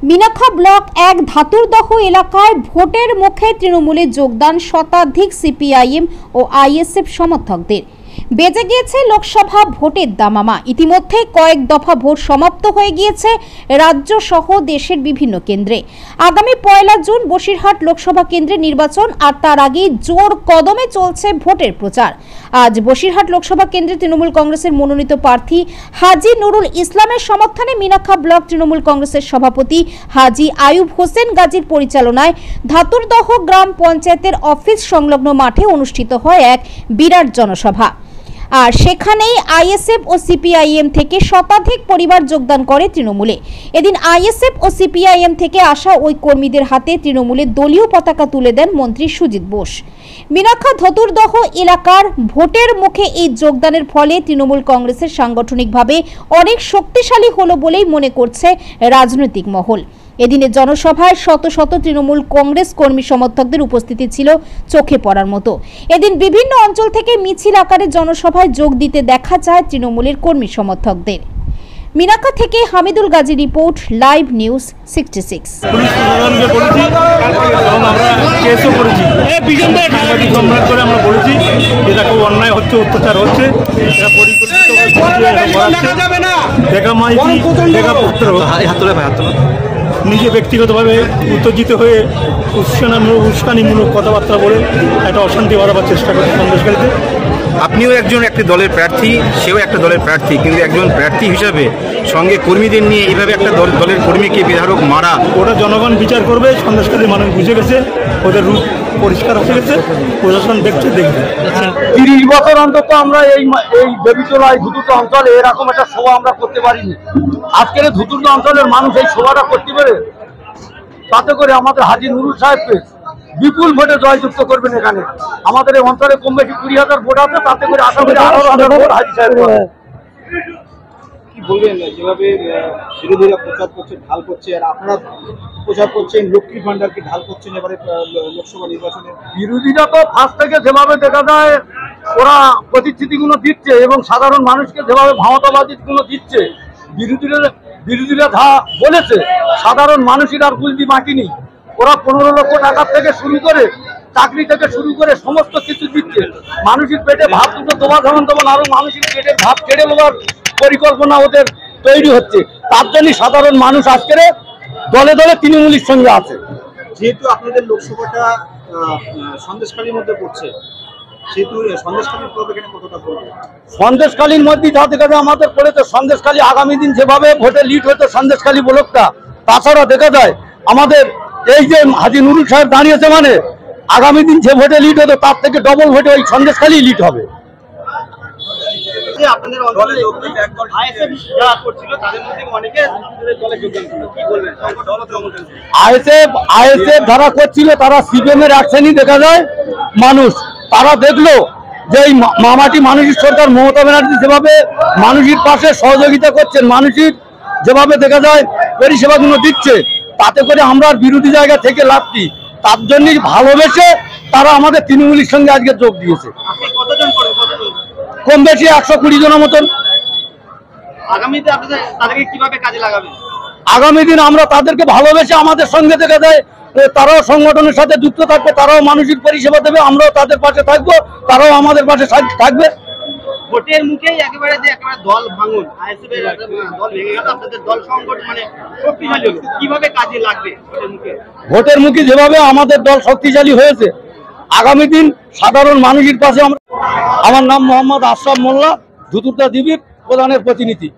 Minakhan block 1 ধাতুরদহ এলাকায় ভোটের মুখে তৃণমূলে যোগদান শতাধিক সিপিআইএম ও আইএসএফ সমর্থকদের। বেজে গিয়েছে লোকসভা ভোটের দামামা। ইতিমধ্যে কয়েক দফা ভোট সমাপ্ত হয়ে গিয়েছে রাজ্য সহ দেশের বিভিন্ন কেন্দ্রে। আগামী 1 জুন বসিরহাট লোকসভা কেন্দ্রে নির্বাচন, আর তার আগেই জোর কদমে চলছে ভোটের প্রচার। আজ বসিরহাট লোকসভা কেন্দ্রে তৃণমূল কংগ্রেসের মনোনীত প্রার্থী হাজি নুরুল ইসলামের সমর্থনে মিনাখা ব্লক তৃণমূল কংগ্রেসের সভাপতি হাজি আয়ুব হোসেন গাজীর পরিচালনায় ধাতুরদহ গ্রাম পঞ্চায়েতের অফিস সংলগ্ন মাঠে অনুষ্ঠিত হয় এক বিরাট জনসভা। আর সেখানেই আইএসএফ ও সিপিআইএম থেকে শতাধিক পরিবার যোগদান করে তৃণমূলে। এদিন আইএসএফ ও সিপিআইএম থেকে আসা ওই কর্মীদের হাতে তৃণমূলের দলীয় পতাকা তুলে দেন মন্ত্রী সুজিত বোস। মিনাখা ধাতুরদহ এলাকার ভোটের মুখে এই যোগদানের ফলে তৃণমূল কংগ্রেসের সাংগঠনিকভাবে অনেক শক্তিশালী হলো বলেই মনে করছে রাজনৈতিক মহল। এদিনের জনসভায় শত শত তৃণমূল কংগ্রেস কর্মী সমর্থকদের উপস্থিতি ছিল চোখে পড়ার মতো। এদিন বিভিন্ন অঞ্চল থেকে মিছিল আকারে জনসভায় যোগ দিতে দেখা যায় তৃণমূলের কর্মী সমর্থকদের। মিনাখা থেকে Hamidul Gazi report, live news 66। নিজে ব্যক্তিগতভাবে উত্তেজিত হয়ে উস্কানিমূলক কথাবার্তা বলে একটা অশান্তি বাড়াবার চেষ্টা করছে সন্দেশকারীতে। আপনিও একটি দলের প্রার্থী, সেও একটা দলের প্রার্থী, কিন্তু একজন প্রার্থী হিসাবে সঙ্গে কর্মীদের নিয়ে এইভাবে একটা দলের কর্মীকে বিধারক মারা, ওটা জনগণ বিচার করবে। সন্দেশকারী মানুষ বুঝে গেছে, ওদের রূপ পরিষ্কার হয়ে গেছে, প্রশাসন দেখবে। 30 বছর অন্তত আমরা এই দেবীতলায় ধুতুরদহ অঞ্চলে এরকম একটা সভা আমরা করতে পারিনি। আজকের ধুতুরদহ অঞ্চলের মানুষ এই সভাটা করতে পারে, তাতে করে আমাদের হাজি নুরুল সাহেবকে বিপুল ভোটে জয়যুক্ত করবেন। এখানে আমাদের এই অঞ্চলে কম বেশি 20,000 ভোট আছে, তাতে করে আশা করি 18,000 ভোট হাজি সাহেব। কি বলবেন, যেভাবে বিরোধীরা প্রচার করছে, ঢাল করছে, আর আপনারা প্রচার করছেন লক্ষ্মী ভান্ডারকে ঢাল করছেন এবারে লোকসভা নির্বাচনে? বিরোধীরা তো ফার্স্ট থেকে যেভাবে দেখা যায় ওরা প্রতিশ্রুতিগুলো দিচ্ছে এবং সাধারণ মানুষকে যেভাবে ভাওতাবাজিগুলো দিচ্ছে, বিরোধীরা যা বলেছে সাধারণ মানুষের আর বুঝতে বাকি নেই। ওরা 15 লক্ষ টাকা থেকে শুরু করে চাকরি থেকে শুরু করে সমস্ত কিছু দিচ্ছে। মানুষের পেটে ভাত দুটো দেওয়া যেমন আরো মানুষের পেটে ভাত কেড়ে নেওয়ার পরিকল্পনা ওদের তৈরি হচ্ছে। তার জন্য সাধারণ মানুষ আজকের দলে দলে তৃণমূলের সঙ্গে আছে। যেহেতু আপনাদের লোকসভাটা সন্দেশখালীর মধ্যে পড়ছে, সেহেতু সন্দেশখালীর প্রভাব এখানে কতটা পড়বে? সন্দেশখালীর মধ্যে যা দেখা যায় আমাদের পড়েছে সন্দেশখালী আগামী দিন যেভাবে ভোটে লিড হতো সন্দেশখালী ব্লকটা, তাছাড়া দেখা যায় আমাদের এই যে হাজি নুরুল সাহেব দাঁড়িয়েছে, মানে আগামী দিন যে ভোটে লিড হতো তার থেকে ডবল ভোটে ওই সন্দেশখালী লিড হবে। আইএসএফ যারা করছিল তারা সিপিএম এর অ্যাকশনই দেখা যায় মানুষ। তারা দেখলো যে এই মামাটি মানুষের সরকার মমতা ব্যানার্জি যেভাবে মানুষের পাশে সহযোগিতা করছেন, মানুষের যেভাবে দেখা যায় পরিষেবাগুলো দিচ্ছে, তাতে করে আমরা বিরোধী জায়গা থেকে লাভ কি, তার জন্যই ভালোবেসে তারা আমাদের তৃণমূলের সঙ্গে আজকে যোগ দিয়েছে। কম বেশি 120 জনের মতন। আগামী দিন আমরা তাদেরকে ভালোবেসে আমাদের সঙ্গে দেখা যায় তারাও সংগঠনের সাথে যুক্ত থাকবে, তারাও মানুষের পরিষেবা দেবে, আমরাও তাদের পাশে থাকবো, তারাও আমাদের পাশে থাকবে। ভোটের মুখেই একেবারে দল ভাঙন, দল ভেঙে গেল, আপনাদের দল সংগঠন মানে শক্তিশালী হলো, কিভাবে কাজে লাগবে ভোটের মুখে যেভাবে আমাদের দল শক্তিশালী হয়েছে, আগামী দিন সাধারণ মানুষের পাশে আমরা। আমার নাম মোহাম্মদ আশরাফ মোল্লা, ধুতুরদহ ডিবির প্রধানের প্রতিনিধি।